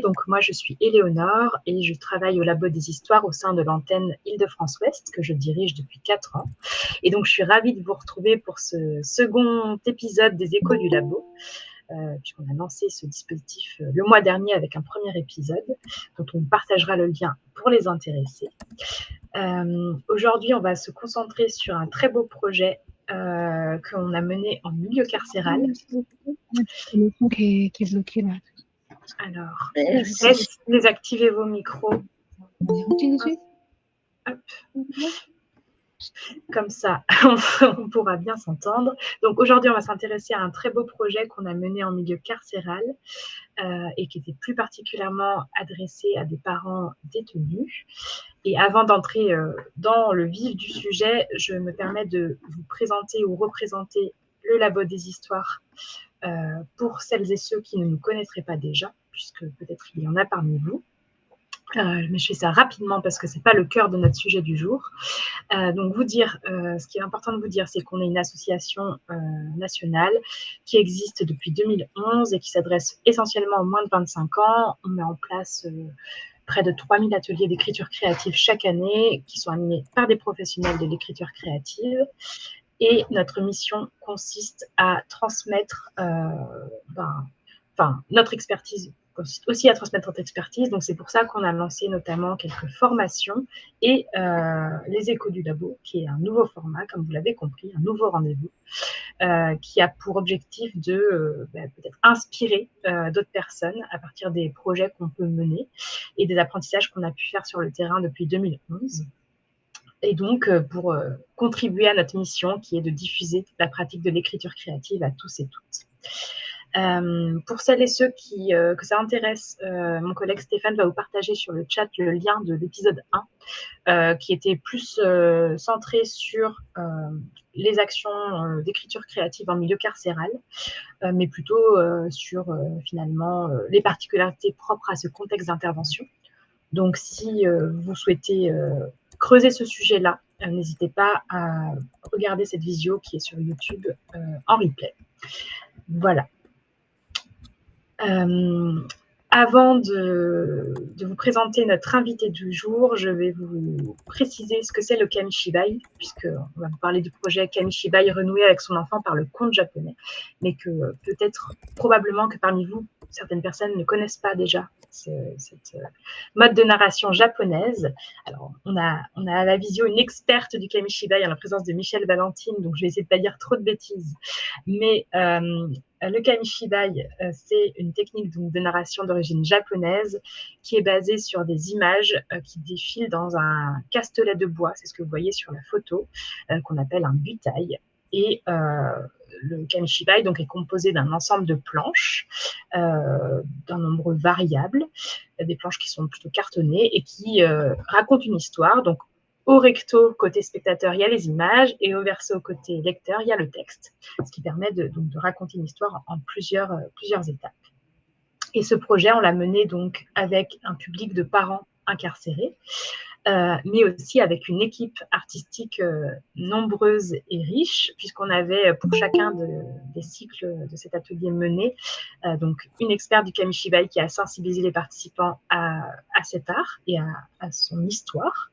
Donc moi, je suis Éléonore et je travaille au Labo des Histoires au sein de l'antenne Île-de-France-Ouest que je dirige depuis 4 ans. Et donc, je suis ravie de vous retrouver pour ce second épisode des Échos du Labo, puisqu'on a lancé ce dispositif le mois dernier avec un premier épisode dont on partagera le lien pour les intéressés. Aujourd'hui, on va se concentrer sur un très beau projet qu'on a mené en milieu carcéral. Le son qui est bloqué là. Alors, je vous laisse désactiver vos micros. Hop. Comme ça, on pourra bien s'entendre. Donc aujourd'hui, on va s'intéresser à un très beau projet qu'on a mené en milieu carcéral et qui était plus particulièrement adressé à des parents détenus. Et avant d'entrer dans le vif du sujet, je me permets de vous présenter ou représenter le Labo des Histoires pour celles et ceux qui ne nous connaîtraient pas déjà, puisque peut-être il y en a parmi vous. Mais je fais ça rapidement parce que ce n'est pas le cœur de notre sujet du jour. Donc vous dire, ce qui est important de vous dire, c'est qu'on est une association nationale qui existe depuis 2011 et qui s'adresse essentiellement aux moins de 25 ans. On met en place près de 3000 ateliers d'écriture créative chaque année qui sont animés par des professionnels de l'écriture créative. Et notre mission consiste à transmettre notre expertise consiste aussi à transmettre notre expertise. Donc, c'est pour ça qu'on a lancé notamment quelques formations et les Échos du Labo, qui est un nouveau format, comme vous l'avez compris, un nouveau rendez-vous, qui a pour objectif de peut-être inspirer d'autres personnes à partir des projets qu'on peut mener et des apprentissages qu'on a pu faire sur le terrain depuis 2011. Et donc, pour contribuer à notre mission, qui est de diffuser la pratique de l'écriture créative à tous et toutes. Pour celles et ceux que ça intéresse, mon collègue Stéphane va vous partager sur le chat le lien de l'épisode 1, qui était plus centré sur les actions d'écriture créative en milieu carcéral, mais plutôt sur finalement les particularités propres à ce contexte d'intervention. Donc, si vous souhaitez creuser ce sujet-là, n'hésitez pas à regarder cette visio qui est sur YouTube en replay. Voilà. Avant de vous présenter notre invité du jour, je vais vous préciser ce que c'est le Kamishibai, puisqu'on va vous parler du projet Kamishibai renouer avec son enfant par le conte japonais, mais que peut-être, probablement que parmi vous, certaines personnes ne connaissent pas déjà cette mode de narration japonaise. Alors, on a à la visio une experte du Kamishibai en la présence de Michel Valentine, donc je vais essayer de ne pas dire trop de bêtises, mais le Kamishibai, c'est une technique de narration d'origine japonaise qui est basée sur des images qui défilent dans un castelet de bois, c'est ce que vous voyez sur la photo, qu'on appelle un butai. Et le Kamishibai donc, est composé d'un ensemble de planches, d'un nombre variable, des planches qui sont plutôt cartonnées et qui racontent une histoire. Donc, au recto, côté spectateur, il y a les images, et au verso, côté lecteur, il y a le texte, ce qui permet de raconter une histoire en plusieurs étapes. Et ce projet, on l'a mené donc avec un public de parents incarcérés, mais aussi avec une équipe artistique nombreuse et riche, puisqu'on avait pour chacun des cycles de cet atelier mené, donc une experte du Kamishibai qui a sensibilisé les participants à cet art et à son histoire.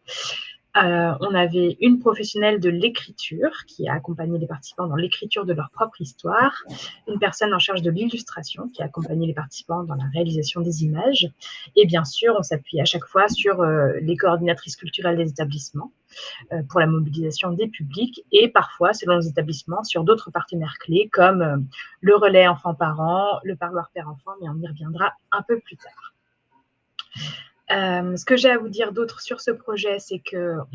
On avait une professionnelle de l'écriture qui a accompagné les participants dans l'écriture de leur propre histoire, une personne en charge de l'illustration qui a accompagné les participants dans la réalisation des images, et bien sûr, on s'appuie à chaque fois sur les coordinatrices culturelles des établissements pour la mobilisation des publics, et parfois, selon les établissements, sur d'autres partenaires clés comme le relais enfants-parents, le parloir père-enfant, mais on y reviendra un peu plus tard. Ce que j'ai à vous dire d'autre sur ce projet, c'est qu'on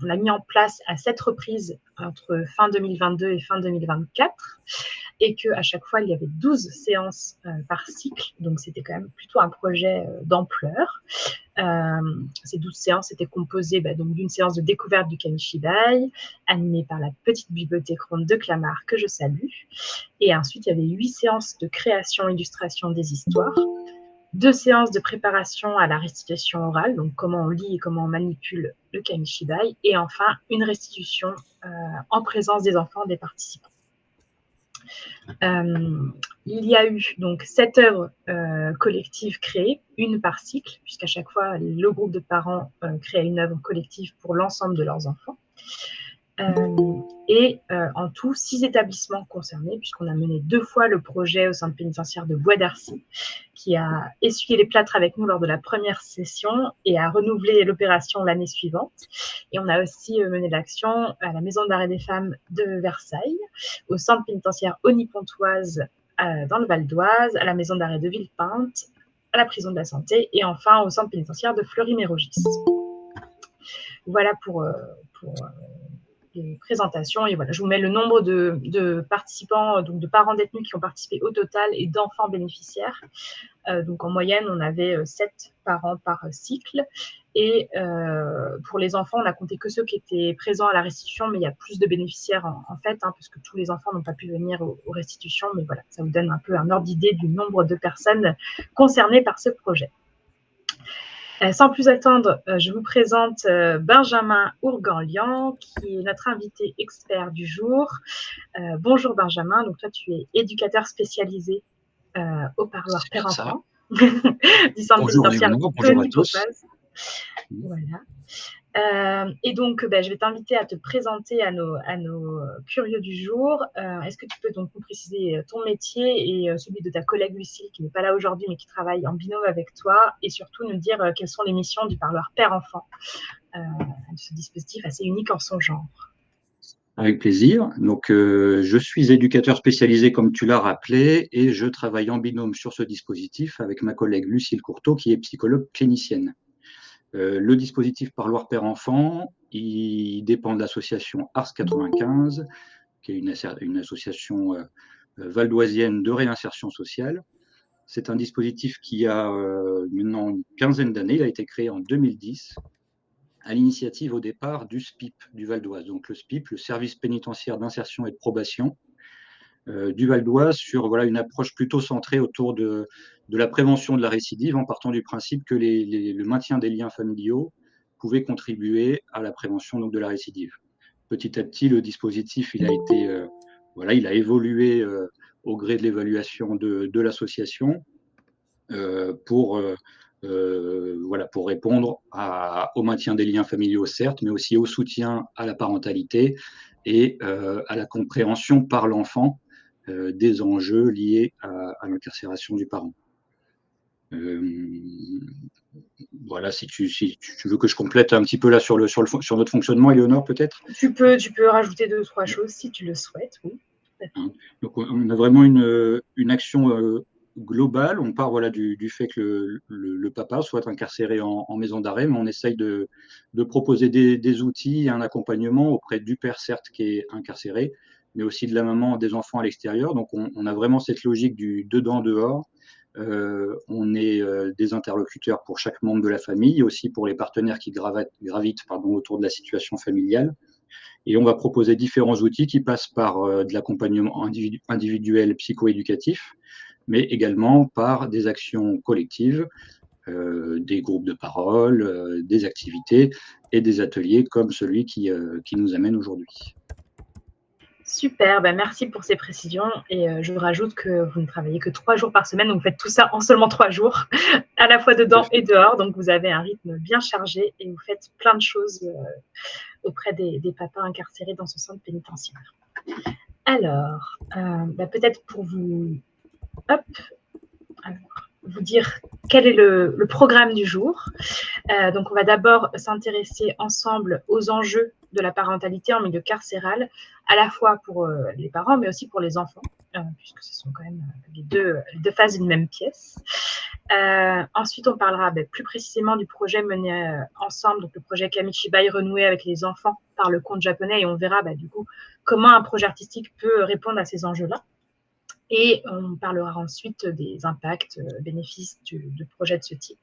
l'a mis en place à 7 reprises entre fin 2022 et fin 2024, et qu'à chaque fois, il y avait 12 séances par cycle, donc c'était quand même plutôt un projet d'ampleur. Ces 12 séances étaient composées donc d'une séance de découverte du Kamishibai, animée par la petite bibliothèque ronde de Clamart, que je salue, et ensuite il y avait 8 séances de création et illustration des histoires, 2 séances de préparation à la restitution orale, donc comment on lit et comment on manipule le Kamishibai, et enfin une restitution en présence des enfants des participants. il y a eu donc 7 œuvres collectives créées, une par cycle, puisqu'à chaque fois, le groupe de parents crée une œuvre collective pour l'ensemble de leurs enfants. Et en tout, 6 établissements concernés, puisqu'on a mené 2 fois le projet au centre pénitentiaire de Bois d'Arcy, qui a essuyé les plâtres avec nous lors de la première session et a renouvelé l'opération l'année suivante. Et on a aussi mené l'action à la Maison d'arrêt des femmes de Versailles, au centre pénitentiaire Onny-Pontoise dans le Val d'Oise, à la Maison d'arrêt de Villepinte, à la prison de la Santé et enfin au centre pénitentiaire de Fleury-Mérogis. Voilà pour les présentations. Et voilà, je vous mets le nombre de participants, donc de parents détenus qui ont participé au total et d'enfants bénéficiaires. Donc en moyenne, on avait 7 parents par cycle. Et pour les enfants, on n'a compté que ceux qui étaient présents à la restitution, mais il y a plus de bénéficiaires en fait, parce que tous les enfants n'ont pas pu venir aux restitutions. Mais voilà, ça vous donne un peu un ordre d'idée du nombre de personnes concernées par ce projet. Sans plus attendre, je vous présente Benjamin Ourganlian, qui est notre invité expert du jour. Bonjour Benjamin, donc toi tu es éducateur spécialisé au parloir père-enfant du centre pénitentiaire Onny-Pontoise. Voilà. Et donc, je vais t'inviter à te présenter à nos curieux du jour. Est-ce que tu peux donc nous préciser ton métier et celui de ta collègue Lucille, qui n'est pas là aujourd'hui, mais qui travaille en binôme avec toi, et surtout nous dire quelles sont les missions du parloir père-enfant, ce dispositif assez unique en son genre. Avec plaisir. Donc, je suis éducateur spécialisé, comme tu l'as rappelé, et je travaille en binôme sur ce dispositif avec ma collègue Lucille Courteau, qui est psychologue clinicienne. Le dispositif Parloir Père-Enfant, il dépend de l'association Ars 95, qui est une association valdoisienne de réinsertion sociale. C'est un dispositif qui a maintenant une quinzaine d'années. Il a été créé en 2010 à l'initiative au départ du SPIP du Val d'Oise. Donc le SPIP, le service pénitentiaire d'insertion et de probation du Val d'Oise, sur une approche plutôt centrée autour de la prévention de la récidive, en partant du principe que le maintien des liens familiaux pouvait contribuer à la prévention donc, de la récidive. Petit à petit, le dispositif il a évolué au gré de l'évaluation de l'association pour répondre au maintien des liens familiaux, certes, mais aussi au soutien à la parentalité et à la compréhension par l'enfant des enjeux liés à l'incarcération du parent. Voilà, si tu veux que je complète un petit peu là sur notre fonctionnement, Éléonore, peut-être. Tu peux rajouter 2 ou 3 choses si tu le souhaites, oui. Donc, on a vraiment une action globale. On part du fait que le papa soit incarcéré en maison d'arrêt, mais on essaye de proposer des outils et un accompagnement auprès du père, certes, qui est incarcéré, mais aussi de la maman, des enfants à l'extérieur. Donc, on a vraiment cette logique du dedans-dehors. On est des interlocuteurs pour chaque membre de la famille, aussi pour les partenaires qui gravitent autour de la situation familiale. Et on va proposer différents outils qui passent par de l'accompagnement individuel psychoéducatif, mais également par des actions collectives, des groupes de parole, des activités et des ateliers comme celui qui nous amène aujourd'hui. Super, merci pour ces précisions. Et je rajoute que vous ne travaillez que 3 jours par semaine, donc vous faites tout ça en seulement 3 jours, à la fois dedans et dehors. Donc vous avez un rythme bien chargé et vous faites plein de choses auprès des papas incarcérés dans ce centre pénitentiaire. Alors, peut-être pour vous dire quel est le programme du jour. Donc, on va d'abord s'intéresser ensemble aux enjeux de la parentalité en milieu carcéral, à la fois pour les parents, mais aussi pour les enfants, puisque ce sont quand même les deux faces d'une même pièce. Ensuite, on parlera plus précisément du projet mené ensemble, donc le projet Kamishibai renoué avec les enfants par le conte japonais, et on verra du coup comment un projet artistique peut répondre à ces enjeux-là. Et on parlera ensuite des impacts, bénéfices de projets de ce type.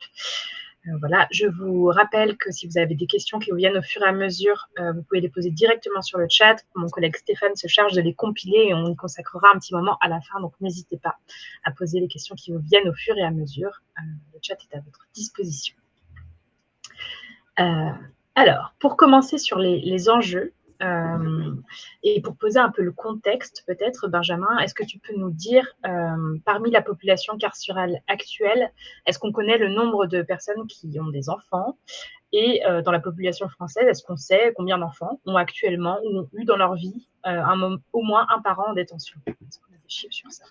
Voilà, je vous rappelle que si vous avez des questions qui vous viennent au fur et à mesure, vous pouvez les poser directement sur le chat. Mon collègue Stéphane se charge de les compiler et on y consacrera un petit moment à la fin. Donc, n'hésitez pas à poser les questions qui vous viennent au fur et à mesure. Le chat est à votre disposition. Alors, pour commencer sur les enjeux, Et pour poser un peu le contexte, peut-être, Benjamin, est-ce que tu peux nous dire, parmi la population carcérale actuelle, est-ce qu'on connaît le nombre de personnes qui ont des enfants? Et dans la population française, est-ce qu'on sait combien d'enfants ont actuellement ou ont eu dans leur vie au moins un parent en détention? Est-ce qu'on a des chiffres sur ça?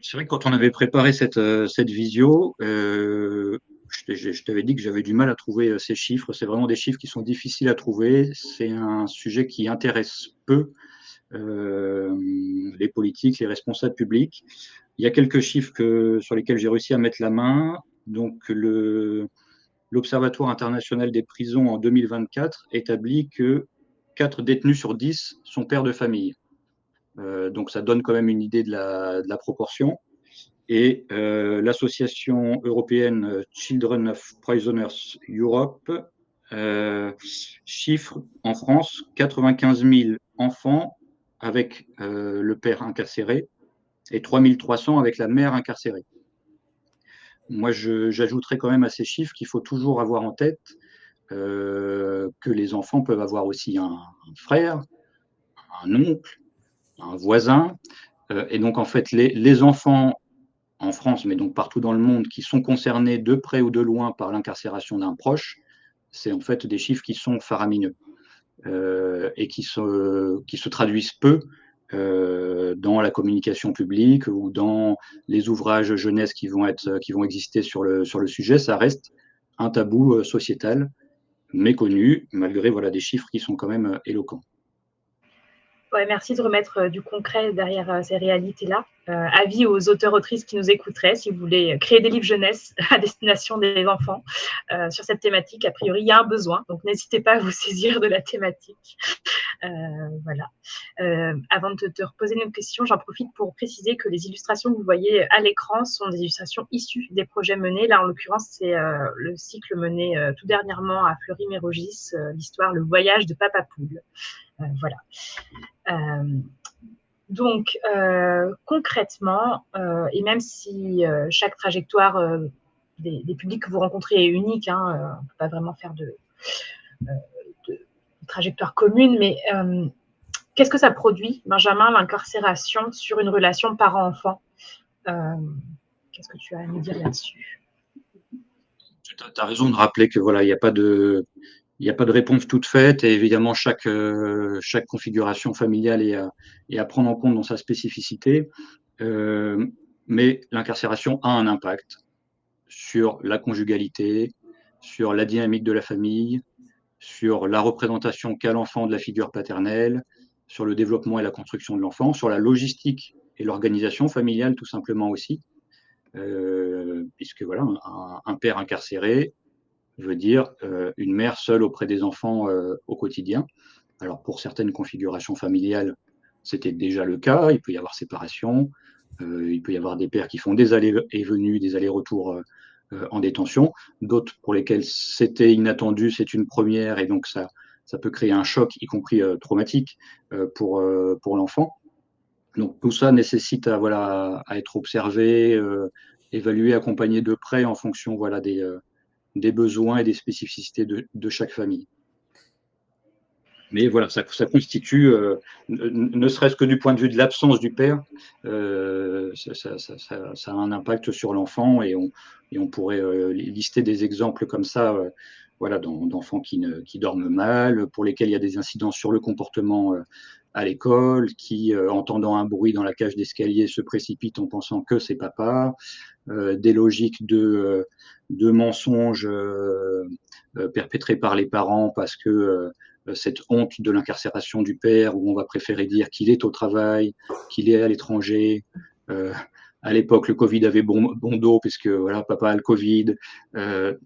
C'est vrai que quand on avait préparé cette visio, je t'avais dit que j'avais du mal à trouver ces chiffres. C'est vraiment des chiffres qui sont difficiles à trouver. C'est un sujet qui intéresse peu les politiques, les responsables publics. Il y a quelques chiffres sur lesquels j'ai réussi à mettre la main. Donc, l'Observatoire international des prisons en 2024 établit que 4 détenus sur 10 sont pères de famille. Donc, ça donne quand même une idée de la proportion. Et l'association européenne Children of Prisoners Europe chiffre en France 95 000 enfants avec le père incarcéré et 3 300 avec la mère incarcérée. Moi, j'ajouterais quand même à ces chiffres qu'il faut toujours avoir en tête que les enfants peuvent avoir aussi un frère, un oncle, un voisin. Et donc, en fait, les enfants en France, mais donc partout dans le monde, qui sont concernés de près ou de loin par l'incarcération d'un proche, c'est en fait des chiffres qui sont faramineux et qui se traduisent peu dans la communication publique ou dans les ouvrages jeunesse qui vont exister sur le sujet. Ça reste un tabou sociétal méconnu, malgré voilà, des chiffres qui sont quand même éloquents. Ouais, merci de remettre du concret derrière ces réalités-là. Avis aux auteurs-autrices qui nous écouteraient, si vous voulez créer des livres jeunesse à destination des enfants sur cette thématique, a priori, il y a un besoin, donc n'hésitez pas à vous saisir de la thématique. Voilà. Avant de te reposer une question, j'en profite pour préciser que les illustrations que vous voyez à l'écran sont des illustrations issues des projets menés. Là, en l'occurrence, c'est le cycle mené tout dernièrement à Fleury-Mérogis, l'histoire Le voyage de Papa Poule. Voilà. Donc, concrètement, et même si chaque trajectoire des publics que vous rencontrez est unique, hein, on ne peut pas vraiment faire de trajectoire commune, mais qu'est-ce que ça produit, Benjamin, l'incarcération sur une relation parent-enfant? Qu'est-ce que tu as à nous dire là-dessus? Tu as raison de rappeler que voilà, il n'y a pas de réponse toute faite et évidemment chaque configuration familiale est à prendre en compte dans sa spécificité. Mais l'incarcération a un impact sur la conjugalité, sur la dynamique de la famille, sur la représentation qu'a l'enfant de la figure paternelle, sur le développement et la construction de l'enfant, sur la logistique et l'organisation familiale tout simplement aussi. Puisque voilà, un père incarcéré veut dire une mère seule auprès des enfants au quotidien. Alors pour certaines configurations familiales, c'était déjà le cas, il peut y avoir séparation, il peut y avoir des pères qui font des allées et venues, des allers-retours en détention, d'autres pour lesquels c'était inattendu, c'est une première et donc ça peut créer un choc, y compris traumatique pour l'enfant. Donc tout ça nécessite à être observé, évalué, accompagné de près en fonction voilà, des besoins et des spécificités de chaque famille. Mais voilà, ça constitue, ne serait-ce que du point de vue de l'absence du père, ça a un impact sur l'enfant et on pourrait lister des exemples comme ça voilà, d'enfants qui dorment mal, pour lesquels il y a des incidences sur le comportement à l'école, qui, entendant un bruit dans la cage d'escalier, se précipitent en pensant que c'est papa, des logiques de mensonges perpétrés par les parents parce que cette honte de l'incarcération du père où on va préférer dire qu'il est au travail, qu'il est à l'étranger. À l'époque, le Covid avait bon dos puisque voilà, papa a le Covid.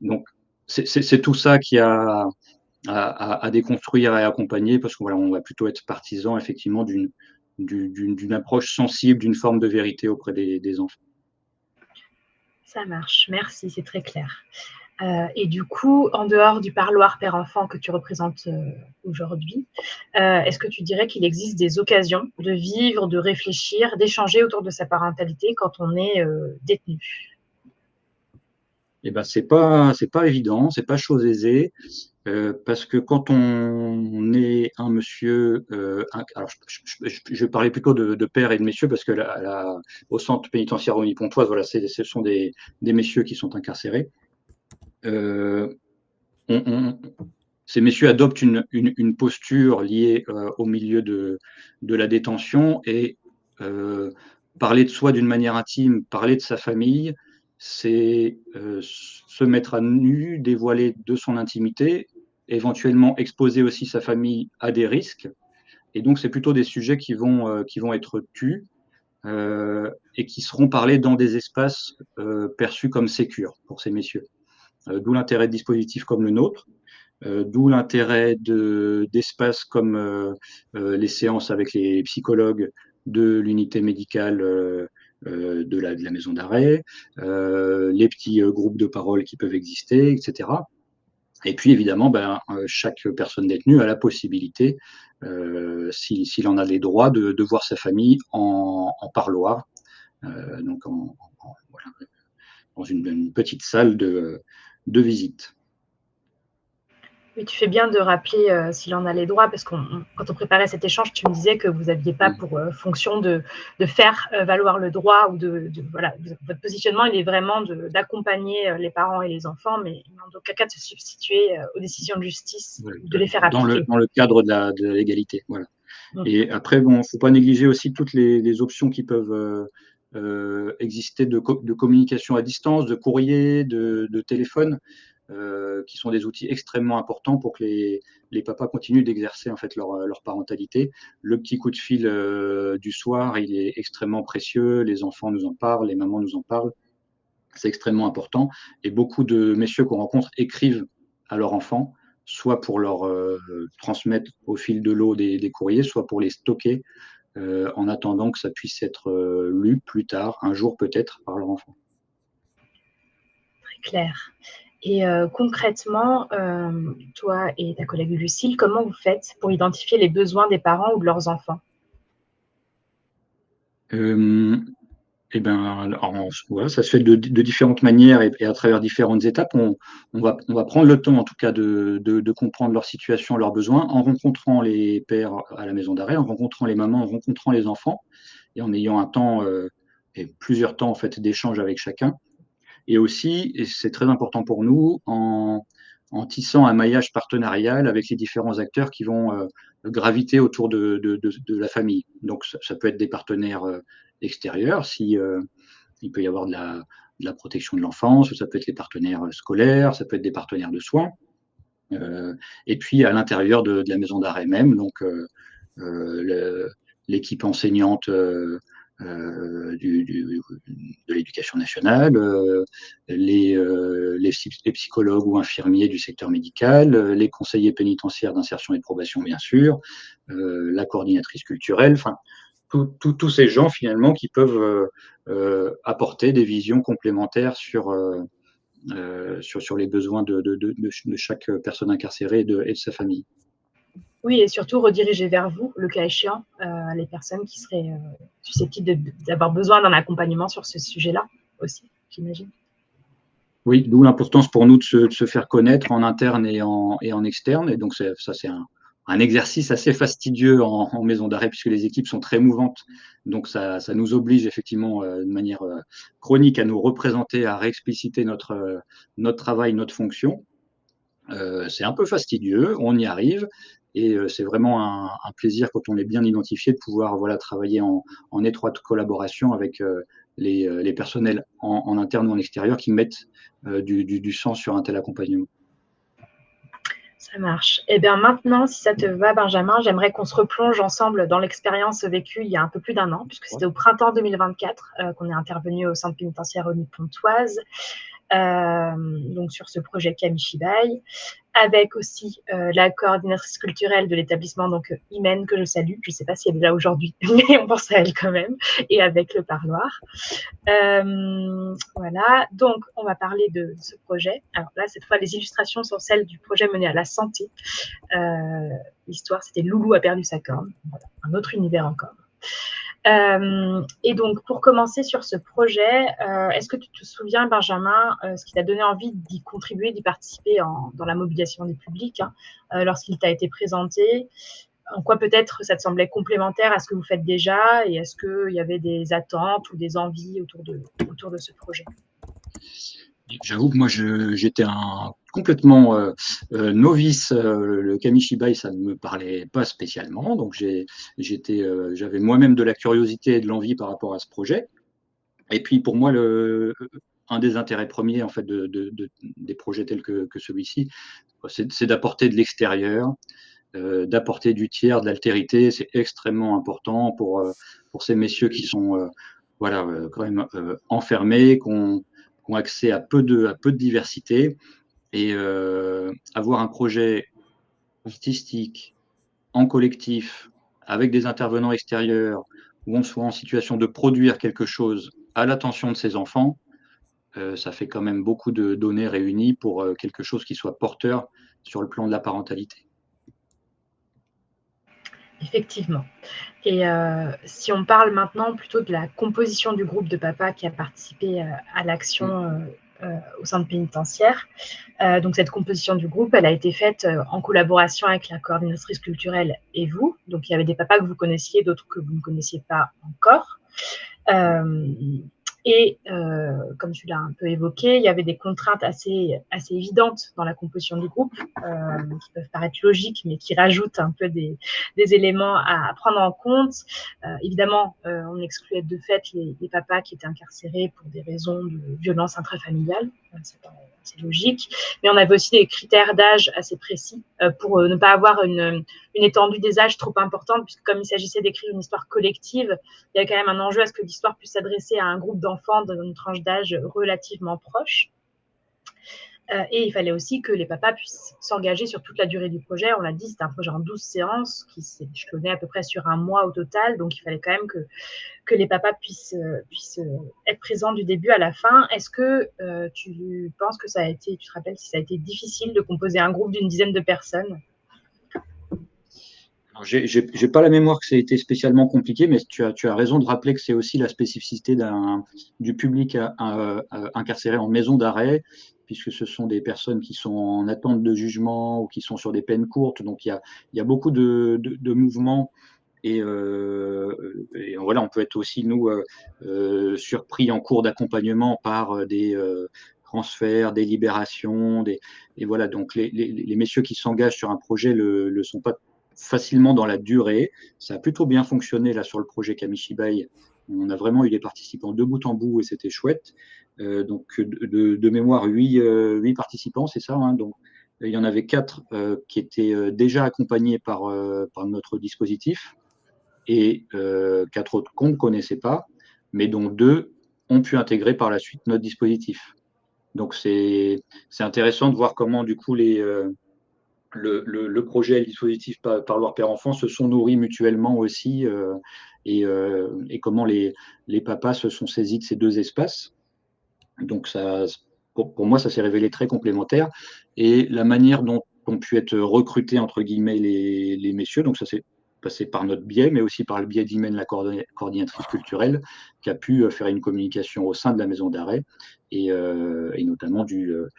Donc, c'est tout ça qui a à déconstruire et à accompagner parce qu'on voilà, on va plutôt être partisan effectivement d'une approche sensible, d'une forme de vérité auprès des enfants. Ça marche, merci, c'est très clair. Et du coup, en dehors du parloir père-enfant que tu représentes aujourd'hui, est-ce que tu dirais qu'il existe des occasions de vivre, de réfléchir, d'échanger autour de sa parentalité quand on est détenu? Eh ben, c'est pas évident, c'est pas chose aisée, parce que quand on est un monsieur, alors je vais parler plutôt de père et de messieurs, parce que au centre pénitentiaire Rony-Pontoise, voilà, ce sont des messieurs qui sont incarcérés. Euh, on, on- Ces messieurs adoptent une posture liée au milieu de la détention, et parler de soi d'une manière intime, parler de sa famille, c'est se mettre à nu, dévoiler de son intimité, éventuellement exposer aussi sa famille à des risques. Et donc, c'est plutôt des sujets qui vont être tus et qui seront parlés dans des espaces perçus comme sécures pour ces messieurs. D'où l'intérêt de dispositifs comme le nôtre. D'où l'intérêt d'espaces comme les séances avec les psychologues de l'unité médicale de la maison d'arrêt, les petits groupes de parole qui peuvent exister, etc. Et puis évidemment, chaque personne détenue a la possibilité, s'il en a les droits, de voir sa famille en parloir, donc voilà, dans une petite salle de visite. Oui, tu fais bien de rappeler s'il en a les droits, parce que quand on préparait cet échange, tu me disais que vous n'aviez pas pour fonction de faire valoir le droit, ou voilà, votre positionnement, il est vraiment d'accompagner les parents et les enfants, mais en aucun cas de se substituer aux décisions de justice, Voilà, ou de les faire appliquer. dans le cadre de la légalité. Voilà. Et après, bon, faut pas négliger aussi toutes les options qui peuvent exister de communication à distance, de courrier, de téléphone, qui sont des outils extrêmement importants pour que les papas continuent d'exercer en fait leur parentalité. Le petit coup de fil du soir, il est extrêmement précieux. Les enfants nous en parlent, les mamans nous en parlent. C'est extrêmement important. Et beaucoup de messieurs qu'on rencontre écrivent à leurs enfants, soit pour leur transmettre au fil de l'eau des courriers, soit pour les stocker en attendant que ça puisse être lu plus tard, un jour peut-être, par leur enfant. Très clair. Et concrètement, toi et ta collègue Lucille, comment vous faites pour identifier les besoins des parents ou de leurs enfants? Eh ben, voilà, ça se fait de différentes manières et à travers différentes étapes. On va prendre le temps, en tout cas, de comprendre leur situation, leurs besoins, en rencontrant les pères à la maison d'arrêt, en rencontrant les mamans, en rencontrant les enfants, et en ayant un temps et plusieurs temps en fait d'échange avec chacun. Et aussi, et c'est très important pour nous, en tissant un maillage partenarial avec les différents acteurs qui vont graviter autour de la famille. Donc, ça peut être des partenaires extérieurs, si il peut y avoir de la protection de l'enfance, ça peut être les partenaires scolaires, ça peut être des partenaires de soins. Et puis à l'intérieur de la maison d'arrêt même, donc l'équipe enseignante de l'éducation nationale, les psychologues ou infirmiers du secteur médical, les conseillers pénitentiaires d'insertion et de probation, bien sûr, la coordinatrice culturelle, enfin, tous ces gens finalement qui peuvent apporter des visions complémentaires sur les besoins de chaque personne incarcérée et de sa famille. Oui, et surtout rediriger vers vous, le cas échéant, les personnes qui seraient susceptibles d'avoir besoin d'un accompagnement sur ce sujet-là aussi, j'imagine. Oui, d'où l'importance pour nous de se faire connaître en interne et en externe. Et donc, ça, c'est un exercice assez fastidieux en maison d'arrêt, puisque les équipes sont très mouvantes. Donc, ça nous oblige effectivement de manière chronique à nous représenter, à réexpliciter notre travail, notre fonction. C'est un peu fastidieux, on y arrive. Et c'est vraiment un plaisir, quand on est bien identifié, de pouvoir voilà, travailler en étroite collaboration avec les personnels en interne ou en extérieur qui mettent du sens sur un tel accompagnement. Ça marche. Et bien maintenant, si ça te va, Benjamin, j'aimerais qu'on se replonge ensemble dans l'expérience vécue il y a un peu plus d'un an, puisque c'était au printemps 2024 qu'on est intervenu au centre pénitentiaire Rony-Pontoise, donc sur ce projet Kamishibai, avec aussi la coordinatrice culturelle de l'établissement, donc Imen, que je salue. Je ne sais pas si elle est là aujourd'hui, mais on pense à elle quand même, et avec le parloir. Voilà, donc on va parler de ce projet. Alors là, cette fois, les illustrations sont celles du projet mené à la santé. L'histoire, c'était Loulou a perdu sa corne. Voilà, un autre univers encore. Et donc, pour commencer sur ce projet, est-ce que tu te souviens, Benjamin, ce qui t'a donné envie d'y contribuer, d'y participer dans la mobilisation des publics, lorsqu'il t'a été présenté? En quoi peut-être ça te semblait complémentaire à ce que vous faites déjà, et est-ce qu'il y avait des attentes ou des envies autour de ce projet? J'avoue que moi, j'étais complètement novice. Le Kamishibai, ça ne me parlait pas spécialement. Donc, j'avais moi-même de la curiosité et de l'envie par rapport à ce projet. Et puis, pour moi, un des intérêts premiers en fait, des projets tels que celui-ci, c'est d'apporter de l'extérieur, d'apporter du tiers, de l'altérité. C'est extrêmement important pour ces messieurs qui sont voilà, quand même enfermés, qui ont accès à peu de diversité. Et avoir un projet artistique en collectif, avec des intervenants extérieurs, où on soit en situation de produire quelque chose à l'attention de ses enfants, ça fait quand même beaucoup de données réunies pour quelque chose qui soit porteur sur le plan de la parentalité. Effectivement. Et si on parle maintenant plutôt de la composition du groupe de papas qui a participé à l'action au centre pénitentiaire, donc cette composition du groupe, elle a été faite en collaboration avec la coordinatrice culturelle et vous. Donc il y avait des papas que vous connaissiez, d'autres que vous ne connaissiez pas encore. Et comme tu l'as un peu évoqué, il y avait des contraintes assez évidentes dans la composition du groupe, qui peuvent paraître logiques, mais qui rajoutent un peu des éléments à prendre en compte. Évidemment, on excluait de fait les papas qui étaient incarcérés pour des raisons de violence intrafamiliale. C'est logique. Mais on avait aussi des critères d'âge assez précis pour ne pas avoir une étendue des âges trop importante, puisque comme il s'agissait d'écrire une histoire collective, il y avait quand même un enjeu à ce que l'histoire puisse s'adresser à un groupe d'enfants dans une tranche d'âge relativement proche. Et il fallait aussi que les papas puissent s'engager sur toute la durée du projet. On l'a dit, c'était un projet en 12 séances qui s'est échelonné à peu près sur un mois au total. Donc, il fallait quand même que les papas puissent être présents du début à la fin. Est-ce que tu penses que ça a été, tu te rappelles si ça a été difficile de composer un groupe d'une dizaine de personnes? J'ai pas la mémoire que ça a été spécialement compliqué, mais tu as raison de rappeler que c'est aussi la spécificité du public incarcéré en maison d'arrêt, puisque ce sont des personnes qui sont en attente de jugement ou qui sont sur des peines courtes. Donc il y a beaucoup de mouvements et voilà, on peut être aussi nous surpris en cours d'accompagnement par des transferts, des libérations, et voilà. Donc les messieurs qui s'engagent sur un projet le sont pas facilement dans la durée. Ça a plutôt bien fonctionné là sur le projet Kamishibai. On a vraiment eu des participants de bout en bout et c'était chouette. Donc de mémoire, 8 participants, c'est ça, hein. Donc il y en avait 4 qui étaient déjà accompagnés par notre dispositif et 4 autres qu'on ne connaissait pas, mais dont 2 ont pu intégrer par la suite notre dispositif. Donc c'est intéressant de voir comment du coup le projet et le dispositif Parloir Père Enfant se sont nourris mutuellement aussi et comment les papas se sont saisis de ces deux espaces. Donc pour moi, ça s'est révélé très complémentaire. Et la manière dont ont pu être recrutés, entre guillemets, les messieurs, donc ça s'est passé par notre biais, mais aussi par le biais d'Imen, la coordinatrice culturelle, qui a pu faire une communication au sein de la maison d'arrêt et notamment de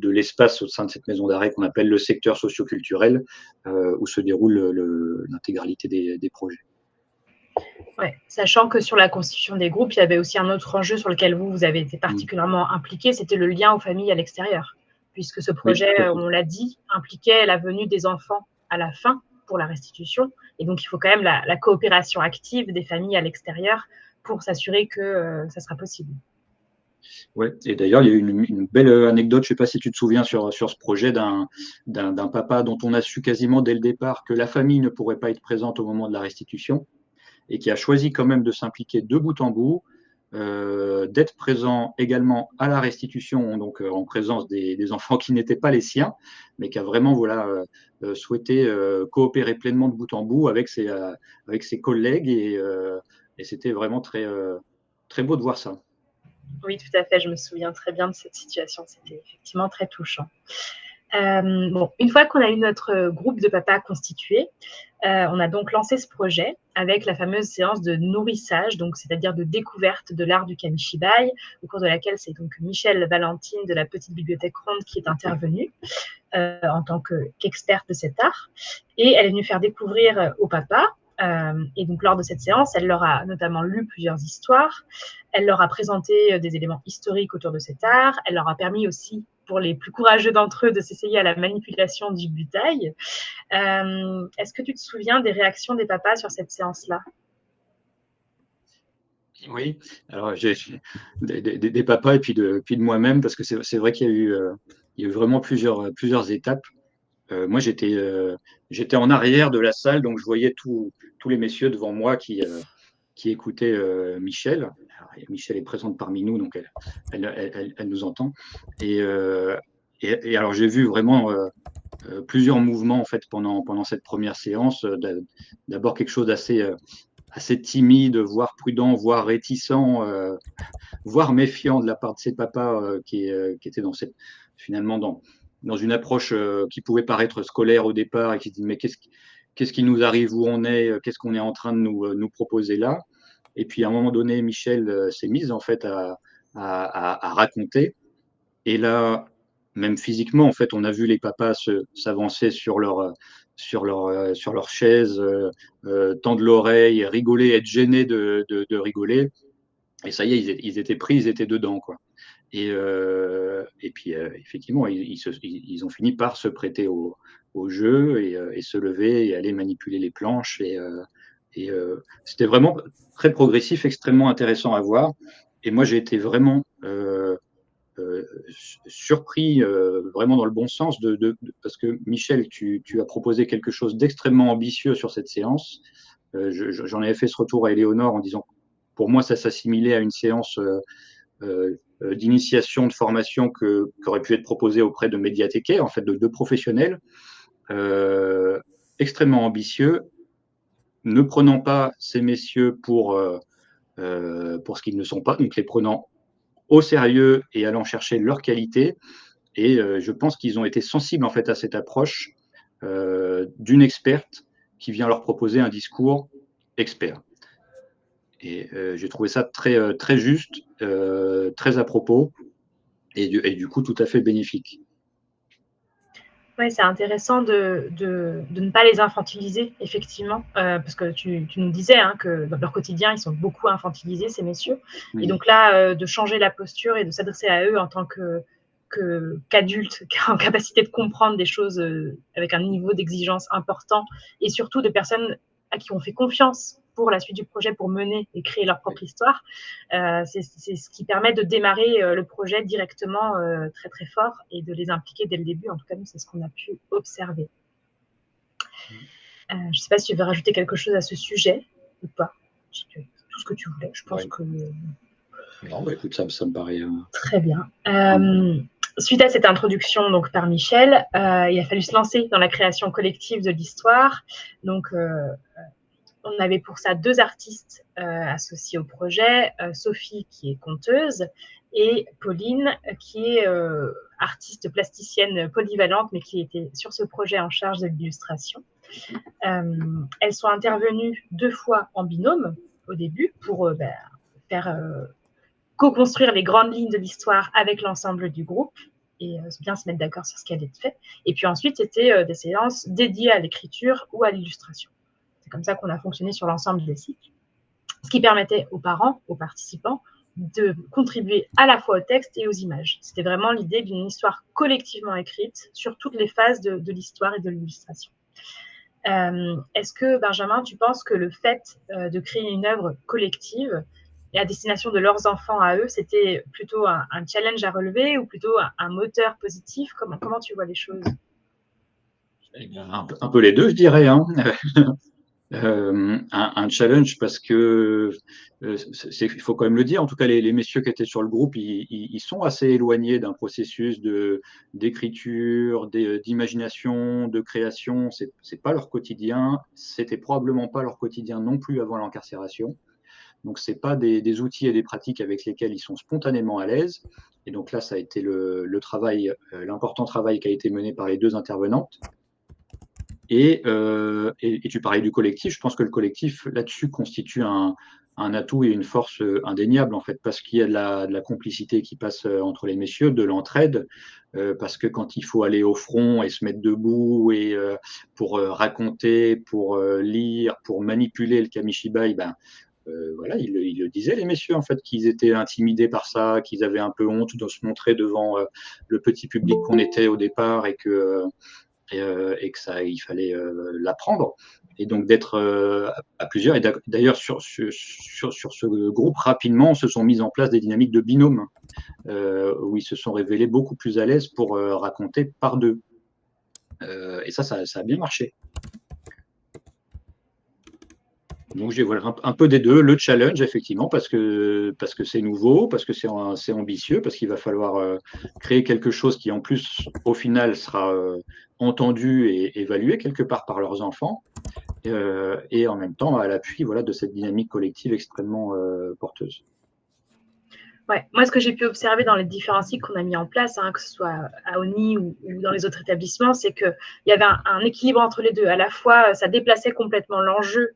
l'espace au sein de cette maison d'arrêt qu'on appelle le secteur socioculturel, où se déroule l'intégralité des projets. Ouais, sachant que sur la constitution des groupes, il y avait aussi un autre enjeu sur lequel vous avez été particulièrement impliqué, c'était le lien aux familles à l'extérieur, puisque ce projet, oui, on l'a dit, impliquait la venue des enfants à la fin pour la restitution, et donc il faut quand même la coopération active des familles à l'extérieur pour s'assurer que ça sera possible. Ouais, et d'ailleurs, il y a eu une belle anecdote, je ne sais pas si tu te souviens sur ce projet d'un papa dont on a su quasiment dès le départ que la famille ne pourrait pas être présente au moment de la restitution et qui a choisi quand même de s'impliquer de bout en bout, d'être présent également à la restitution, donc en présence des enfants qui n'étaient pas les siens, mais qui a vraiment souhaité coopérer pleinement de bout en bout avec ses collègues et c'était vraiment très, très beau de voir ça. Oui, tout à fait, je me souviens très bien de cette situation, c'était effectivement très touchant. Bon, une fois qu'on a eu notre groupe de papas constitué, on a donc lancé ce projet avec la fameuse séance de nourrissage, donc c'est-à-dire de découverte de l'art du kamishibai, au cours de laquelle c'est donc Michel Valentine de la Petite Bibliothèque Ronde qui est intervenue en tant qu'experte de cet art. Et elle est venue faire découvrir au papa. Et donc, lors de cette séance, elle leur a notamment lu plusieurs histoires. Elle leur a présenté des éléments historiques autour de cet art. Elle leur a permis aussi, pour les plus courageux d'entre eux, de s'essayer à la manipulation du butai. Est-ce que tu te souviens des réactions des papas sur cette séance-là? Oui, alors j'ai des papas et puis de moi-même, parce que c'est vrai qu'il y a eu vraiment plusieurs étapes. Moi, j'étais en arrière de la salle, donc je voyais tous les messieurs devant moi qui écoutaient Michel. Alors, Michel est présente parmi nous, donc elle nous entend. Et alors, j'ai vu vraiment plusieurs mouvements en fait pendant cette première séance. D'abord quelque chose assez timide, voire prudent, voire réticent, voire méfiant de la part de ses papas qui étaient finalement dans une approche qui pouvait paraître scolaire au départ et qui se dit mais qu'est-ce qui nous arrive, où on est, qu'est-ce qu'on est en train de nous proposer là. Et puis à un moment donné, Michel s'est mise en fait à raconter. Et là, même physiquement, en fait, on a vu les papas s'avancer sur leur chaise, tendre l'oreille, rigoler, être gênés de rigoler. Et ça y est, ils étaient pris, ils étaient dedans, quoi. Et puis, effectivement, ils ont fini par se prêter au jeu et se lever et aller manipuler les planches. Et c'était vraiment très progressif, extrêmement intéressant à voir. Et moi, j'ai été vraiment surpris, vraiment dans le bon sens, parce que Michel, tu as proposé quelque chose d'extrêmement ambitieux sur cette séance. J'en avais fait ce retour à Éléonore en disant, pour moi, ça s'assimilait à une séance d'initiation, de formation qui aurait pu être proposée auprès de médiathécaires, en fait, de professionnels, extrêmement ambitieux, ne prenant pas ces messieurs pour ce qu'ils ne sont pas, donc les prenant au sérieux et allant chercher leur qualité. Et je pense qu'ils ont été sensibles en fait à cette approche d'une experte qui vient leur proposer un discours expert. Et j'ai trouvé ça très juste, très à propos et du coup tout à fait bénéfique. Oui, c'est intéressant de ne pas les infantiliser, effectivement, parce que tu nous disais que dans leur quotidien, ils sont beaucoup infantilisés, ces messieurs. Oui. Et donc là, de changer la posture et de s'adresser à eux en tant qu'adultes, en capacité de comprendre des choses avec un niveau d'exigence important, et surtout de personnes à qui on fait confiance pour la suite du projet, pour mener et créer leur propre histoire. C'est ce qui permet de démarrer le projet directement très très fort et de les impliquer dès le début. En tout cas, nous, c'est ce qu'on a pu observer. Je ne sais pas si tu veux rajouter quelque chose à ce sujet ou pas. Tout ce que tu voulais, je pense que... Non, bah, écoute, ça me paraît... Très bien. Suite à cette introduction donc, par Michel, il a fallu se lancer dans la création collective de l'histoire. Donc, on avait pour ça 2 artistes associés au projet, Sophie qui est conteuse et Pauline qui est artiste plasticienne polyvalente mais qui était sur ce projet en charge de l'illustration. Elles sont intervenues 2 fois en binôme au début pour faire co-construire les grandes lignes de l'histoire avec l'ensemble du groupe et bien se mettre d'accord sur ce qui allait être fait. Et puis ensuite, c'était des séances dédiées à l'écriture ou à l'illustration. C'est comme ça qu'on a fonctionné sur l'ensemble des cycles, ce qui permettait aux parents, aux participants, de contribuer à la fois au texte et aux images. C'était vraiment l'idée d'une histoire collectivement écrite sur toutes les phases de l'histoire et de l'illustration. Est-ce que, Benjamin, tu penses que le fait de créer une œuvre collective et à destination de leurs enfants à eux, c'était plutôt un challenge à relever ou plutôt un moteur positif? Comment tu vois les choses? Un peu les deux, je dirais. Hein. Un challenge parce que il faut quand même le dire, en tout cas les messieurs qui étaient sur le groupe, ils sont assez éloignés d'un processus d'écriture, d'imagination, de création. C'est pas leur quotidien, c'était probablement pas leur quotidien non plus avant l'incarcération. Donc c'est pas des outils et des pratiques avec lesquels ils sont spontanément à l'aise. Et donc là, ça a été le travail, l'important travail qui a été mené par les 2 intervenantes. Et tu parlais du collectif. Je pense que le collectif, là-dessus, constitue un atout et une force indéniable, en fait, parce qu'il y a de la complicité qui passe entre les messieurs, de l'entraide, parce que quand il faut aller au front et se mettre debout et pour raconter, pour lire, pour manipuler le kamishibai, ben, voilà, ils le disaient, les messieurs, en fait, qu'ils étaient intimidés par ça, qu'ils avaient un peu honte de se montrer devant le petit public qu'on était au départ et que ça, il fallait l'apprendre. Et donc d'être à plusieurs. Et d'ailleurs, sur ce groupe, rapidement, se sont mises en place des dynamiques de binôme où ils se sont révélés beaucoup plus à l'aise pour raconter par deux. Et ça a bien marché. Donc j'ai voilà, un peu des deux, le challenge effectivement parce que c'est nouveau, parce que c'est ambitieux, parce qu'il va falloir créer quelque chose qui en plus au final sera entendu et évalué quelque part par leurs enfants et en même temps à l'appui voilà de cette dynamique collective extrêmement porteuse. Ouais. Moi, ce que j'ai pu observer dans les différents cycles qu'on a mis en place, que ce soit à ONI ou dans les autres établissements, c'est qu'il y avait un équilibre entre les deux. À la fois, ça déplaçait complètement l'enjeu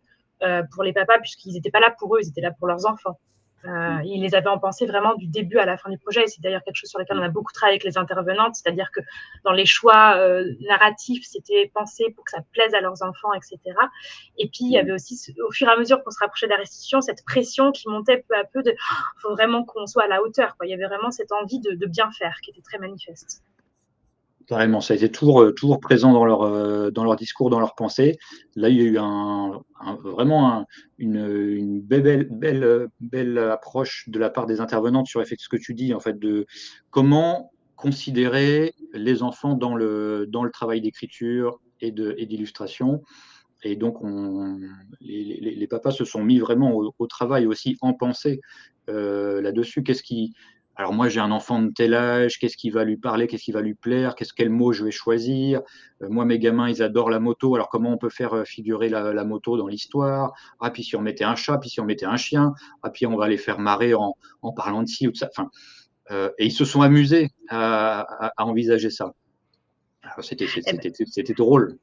pour les papas, puisqu'ils n'étaient pas là pour eux, ils étaient là pour leurs enfants. Ils les avaient en pensée vraiment du début à la fin du projet. Et c'est d'ailleurs quelque chose sur lequel on a beaucoup travaillé avec les intervenantes, c'est-à-dire que dans les choix narratifs, c'était pensé pour que ça plaise à leurs enfants, etc. Et puis, il y avait aussi, au fur et à mesure qu'on se rapprochait de la restitution, cette pression qui montait peu à peu de faut vraiment qu'on soit à la hauteur, quoi. Il y avait vraiment cette envie de bien faire qui était très manifeste. Carrément, ça a été toujours présent dans leur discours, dans leur pensée. Là, il y a eu vraiment une belle approche de la part des intervenantes sur ce que tu dis, en fait, de comment considérer les enfants dans le travail d'écriture et d'illustration. Et donc, les papas se sont mis vraiment au travail aussi en pensée là-dessus. Alors moi, j'ai un enfant de tel âge, qu'est-ce qui va lui parler, qu'est-ce qui va lui plaire, quel mot je vais choisir. Moi, mes gamins, ils adorent la moto, alors comment on peut faire figurer la moto dans l'histoire? Ah, puis si on mettait un chat, puis si on mettait un chien, ah, puis on va les faire marrer en parlant de ci ou de ça. Enfin, et ils se sont amusés à envisager ça. C'était drôle.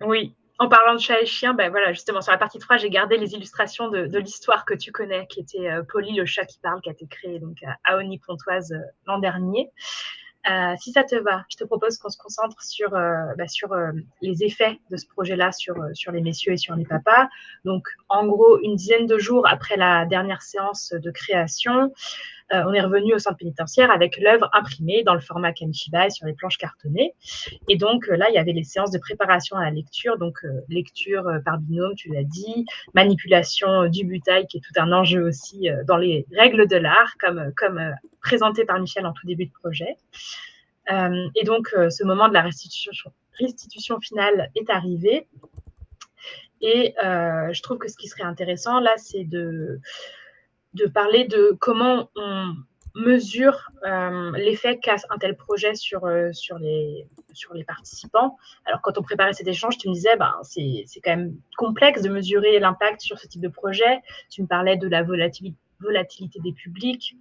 Oui. En parlant de chat et chien, ben voilà, justement, sur la partie 3, j'ai gardé les illustrations de l'histoire que tu connais, qui était Polly, le chat qui parle, qui a été créé donc, à Oni-Pontoise l'an dernier. Si ça te va, je te propose qu'on se concentre sur les effets de ce projet-là sur les messieurs et sur les papas. Donc, en gros, une dizaine de jours après la dernière séance de création, on est revenu au centre pénitentiaire avec l'œuvre imprimée dans le format Kamishibai sur les planches cartonnées. Et donc là, il y avait les séances de préparation à la lecture, donc lecture par binôme, tu l'as dit, manipulation du butai, qui est tout un enjeu aussi dans les règles de l'art, comme présenté par Michel en tout début de projet. Et donc, ce moment de la restitution finale est arrivé. Et je trouve que ce qui serait intéressant, là, c'est de parler de comment on mesure l'effet qu'a un tel projet sur les participants. Alors, quand on préparait cet échange, tu me disais, c'est quand même complexe de mesurer l'impact sur ce type de projet. Tu me parlais de la volatilité des publics.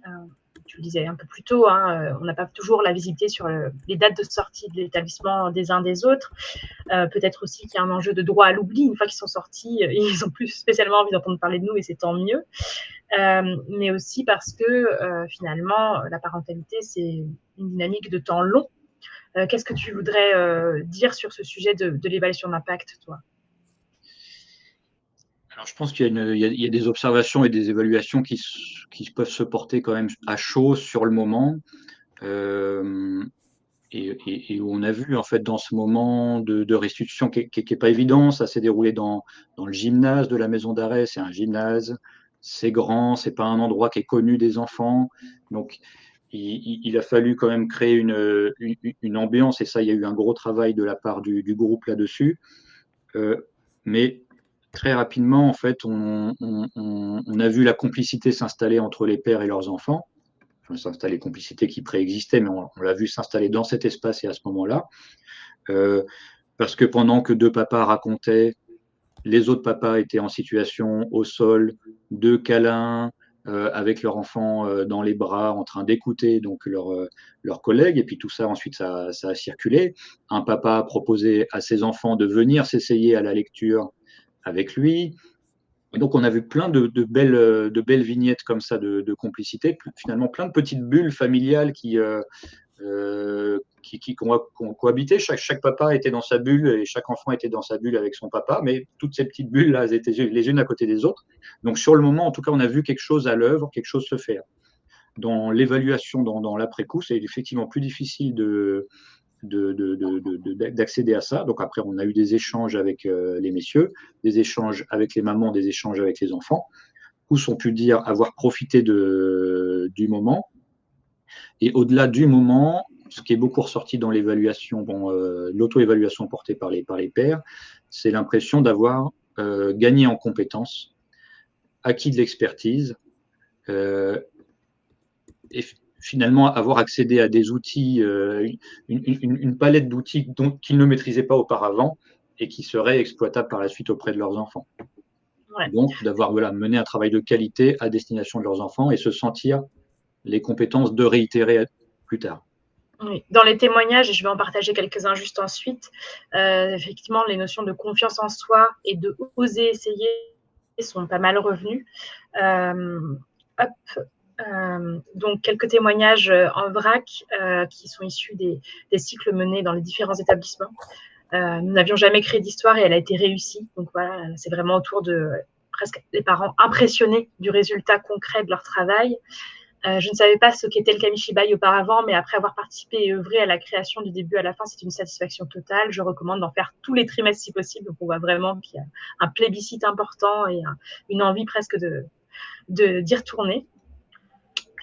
Tu le disais un peu plus tôt, on n'a pas toujours la visibilité sur les dates de sortie de l'établissement des uns des autres. Peut-être aussi qu'il y a un enjeu de droit à l'oubli. Une fois qu'ils sont sortis, ils n'ont plus spécialement envie d'entendre parler de nous et c'est tant mieux. Mais aussi parce que finalement, la parentalité, c'est une dynamique de temps long. Qu'est-ce que tu voudrais dire sur ce sujet de l'évaluation d'impact, toi? Alors, je pense qu'il y a des observations et des évaluations qui peuvent se porter quand même à chaud sur le moment. Et où on a vu en fait dans ce moment de restitution qui est pas évident, ça s'est déroulé dans le gymnase de la maison d'arrêt. C'est un gymnase, c'est grand, c'est pas un endroit qui est connu des enfants, donc il a fallu quand même créer une ambiance et ça, il y a eu un gros travail de la part du groupe là-dessus. Mais très rapidement, en fait, on a vu la complicité s'installer entre les pères et leurs enfants. S'installer complicité qui préexistait, mais on l'a vu s'installer dans cet espace et à ce moment-là. Parce que pendant que deux papas racontaient, les autres papas étaient en situation au sol, de câlins, avec leur enfant dans les bras, en train d'écouter donc leurs collègues, et puis tout ça ensuite ça a circulé. Un papa a proposé à ses enfants de venir s'essayer à la lecture avec lui. Et donc on a vu plein de belles vignettes comme ça de complicité, finalement plein de petites bulles familiales qui ont cohabité. Chaque papa était dans sa bulle et chaque enfant était dans sa bulle avec son papa, mais toutes ces petites bulles là, elles étaient les unes à côté des autres. Donc sur le moment, en tout cas, on a vu quelque chose à l'œuvre, quelque chose se faire. Dans l'évaluation, dans l'après-coup, c'est effectivement plus difficile d'accéder à ça. Donc après, on a eu des échanges avec les messieurs, des échanges avec les mamans, des échanges avec les enfants. Tous ont pu dire avoir profité du moment. Et au-delà du moment, ce qui est beaucoup ressorti dans l'évaluation, l'auto-évaluation portée par les pairs, c'est l'impression d'avoir gagné en compétences, acquis de l'expertise, et finalement avoir accédé à des outils, une palette d'outils qu'ils ne maîtrisaient pas auparavant et qui seraient exploitables par la suite auprès de leurs enfants. Ouais. Donc d'avoir mené un travail de qualité à destination de leurs enfants et se sentir les compétences de réitérer plus tard. Oui. Dans les témoignages, et je vais en partager quelques-uns juste ensuite, effectivement, les notions de confiance en soi et de oser essayer sont pas mal revenues. Donc, quelques témoignages en vrac qui sont issus des cycles menés dans les différents établissements. Nous n'avions jamais créé d'histoire et elle a été réussie. Donc voilà, c'est vraiment autour de presque les parents impressionnés du résultat concret de leur travail. Je ne savais pas ce qu'était le Kamishibai auparavant, mais après avoir participé et œuvré à la création du début à la fin, c'est une satisfaction totale. Je recommande d'en faire tous les trimestres si possible. Donc on voit vraiment qu'il y a un plébiscite important et une envie presque d'y retourner.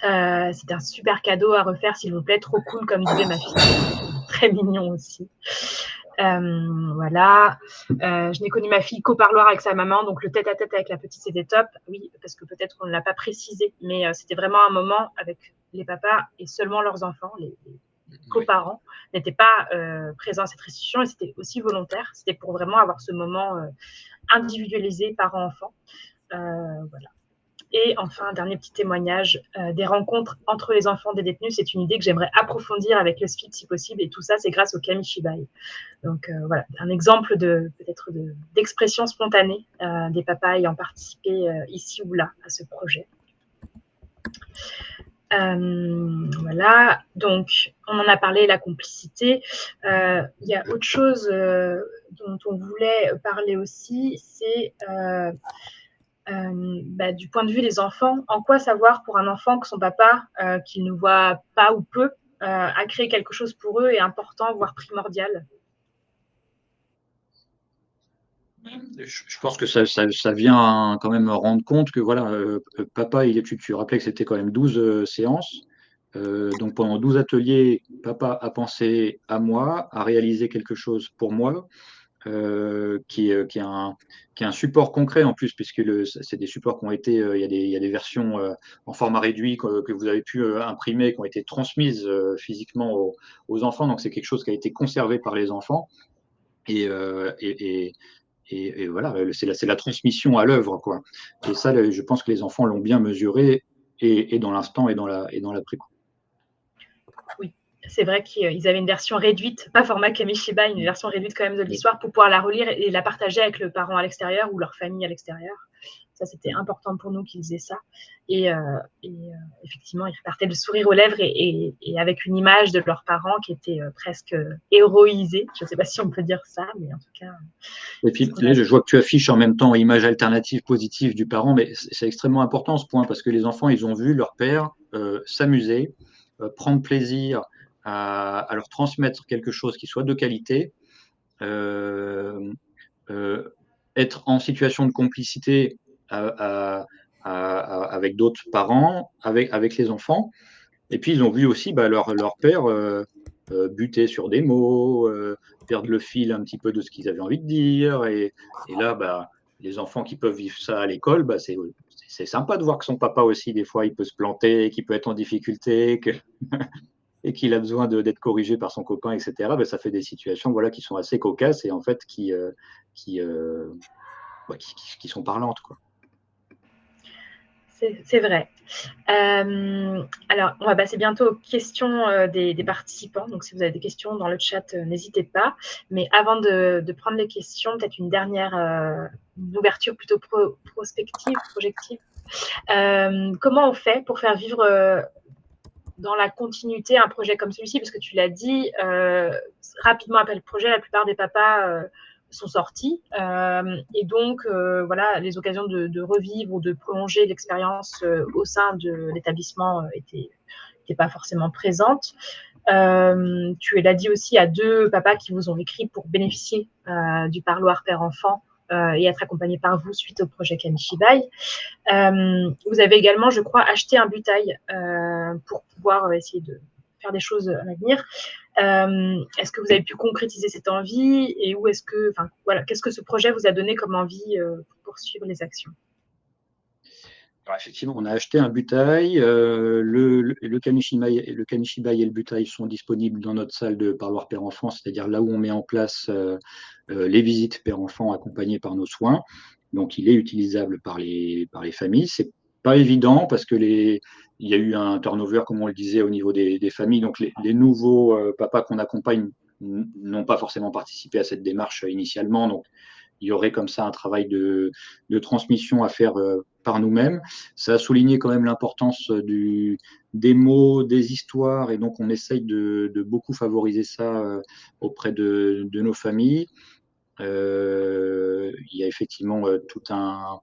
C'est un super cadeau à refaire, s'il vous plaît. Trop cool, comme disait ma fille. Très mignon aussi. Voilà. Je n'ai connu ma fille qu'au parloir avec sa maman, donc le tête-à-tête avec la petite, c'était top. Oui, parce que peut-être qu'on ne l'a pas précisé, mais c'était vraiment un moment avec les papas et seulement leurs enfants, les coparents n'étaient pas présents à cette restitution et c'était aussi volontaire. C'était pour vraiment avoir ce moment individualisé parents-enfants. Voilà. Et enfin, dernier petit témoignage, des rencontres entre les enfants des détenus, c'est une idée que j'aimerais approfondir avec le SFID si possible, et tout ça, c'est grâce au Kamishibai. Donc voilà, un exemple peut-être d'expression spontanée des papas ayant participé ici ou là à ce projet. Voilà, donc on en a parlé, la complicité. Il y a autre chose dont on voulait parler aussi, c'est du point de vue des enfants, en quoi savoir pour un enfant que son papa, qu'il ne voit pas ou peu, a créé quelque chose pour eux est important, voire primordial. Je pense que ça vient quand même rendre compte que voilà, papa, tu rappelais que c'était quand même 12 séances. Donc pendant 12 ateliers, papa a pensé à moi, a réalisé quelque chose pour moi, qui est un support concret en plus, puisque c'est des supports qui ont été, il y a des versions en format réduit que vous avez pu imprimer, qui ont été transmises physiquement aux enfants. Donc c'est quelque chose qui a été conservé par les enfants. Et voilà, c'est la transmission à l'œuvre, quoi. Et ça, je pense que les enfants l'ont bien mesuré, et dans l'instant et dans l'après-coup. Oui, c'est vrai qu'ils avaient une version réduite, pas format Kamishibai, une version réduite quand même de l'histoire pour pouvoir la relire et la partager avec le parent à l'extérieur ou leur famille à l'extérieur. Ça, c'était important pour nous qu'ils faisaient ça. Et effectivement, ils repartaient le sourire aux lèvres et avec une image de leurs parents qui était presque héroïsée. Je ne sais pas si on peut dire ça, mais en tout cas. Et puis là, je vois que tu affiches en même temps image alternative positive du parent, mais c'est extrêmement important ce point parce que les enfants, ils ont vu leur père s'amuser, prendre plaisir à leur transmettre quelque chose qui soit de qualité, être en situation de complicité avec d'autres parents, avec les enfants. Et puis, ils ont vu aussi leur père buter sur des mots, perdre le fil un petit peu de ce qu'ils avaient envie de dire. Et là, les enfants qui peuvent vivre ça à l'école, c'est sympa de voir que son papa aussi, des fois, il peut se planter, qu'il peut être en difficulté, et qu'il a besoin d'être corrigé par son copain, etc. Ça fait des situations qui sont assez cocasses et en fait qui sont parlantes, quoi. C'est vrai. Alors, on va passer bientôt aux questions des participants. Donc, si vous avez des questions dans le chat, n'hésitez pas. Mais avant de prendre les questions, peut-être une dernière une ouverture plutôt prospective, projective. Comment on fait pour faire vivre dans la continuité un projet comme celui-ci? Parce que tu l'as dit, rapidement après le projet, la plupart des papas sont sortis. Et donc, voilà, les occasions de revivre ou de prolonger l'expérience au sein de l'établissement n'étaient pas forcément présentes. Tu l'as dit aussi à 2 papas qui vous ont écrit pour bénéficier du parloir père-enfant et être accompagnés par vous suite au projet Kamishibai. Vous avez également, je crois, acheté un bétail pour pouvoir essayer de faire des choses à l'avenir. Est-ce que vous avez pu concrétiser cette envie et où est-ce que, enfin, voilà, qu'est-ce que ce projet vous a donné comme envie pour poursuivre les actions? Alors, effectivement, on a acheté un bétail. Le Kamishibai et le bétail sont disponibles dans notre salle de parloir père-enfant, c'est-à-dire là où on met en place les visites père-enfant accompagnées par nos soins. Donc, il est utilisable par les familles. C'est pas évident parce que il y a eu un turnover, comme on le disait, au niveau des familles. Donc, les nouveaux papas qu'on accompagne n'ont pas forcément participé à cette démarche initialement. Donc, il y aurait comme ça un travail de transmission à faire par nous-mêmes. Ça a souligné quand même l'importance des mots, des histoires, et donc on essaye de beaucoup favoriser ça auprès de nos familles. Il y a effectivement tout un...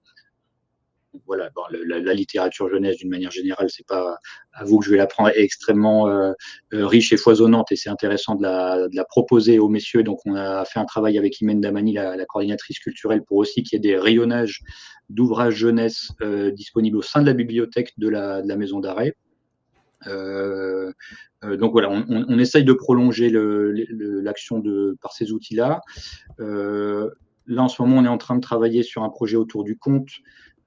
Voilà, bon, la littérature jeunesse d'une manière générale, c'est pas à vous que je vais l'apprendre, est extrêmement riche et foisonnante, et c'est intéressant de la proposer aux messieurs. Donc on a fait un travail avec Imen Damani, la coordinatrice culturelle, pour aussi qu'il y ait des rayonnages d'ouvrages jeunesse disponibles au sein de la bibliothèque de la maison d'arrêt. Donc voilà, on essaye de prolonger l'action par ces outils-là. Là, en ce moment, on est en train de travailler sur un projet autour du conte.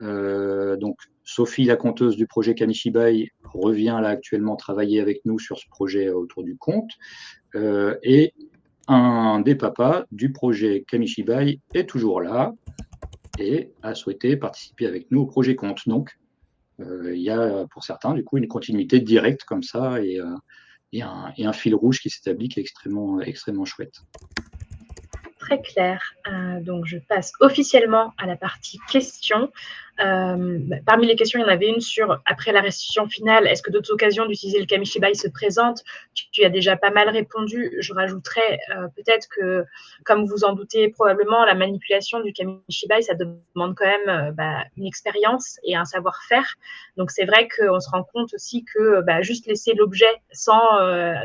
Donc, Sophie, la conteuse du projet Kamishibai, revient là actuellement travailler avec nous sur ce projet autour du conte. Et un des papas du projet Kamishibai est toujours là et a souhaité participer avec nous au projet conte. Donc, il y a pour certains, du coup, une continuité directe comme ça et un fil rouge qui s'établit qui est extrêmement chouette. Très clair. Donc, je passe officiellement à la partie questions. Parmi les questions, il y en avait une sur, après la restitution finale, est-ce que d'autres occasions d'utiliser le Kamishibai se présentent? Tu as déjà pas mal répondu. Je rajouterais peut-être que, comme vous en doutez probablement, la manipulation du Kamishibai, ça demande quand même une expérience et un savoir-faire. Donc, c'est vrai qu'on se rend compte aussi que juste laisser l'objet sans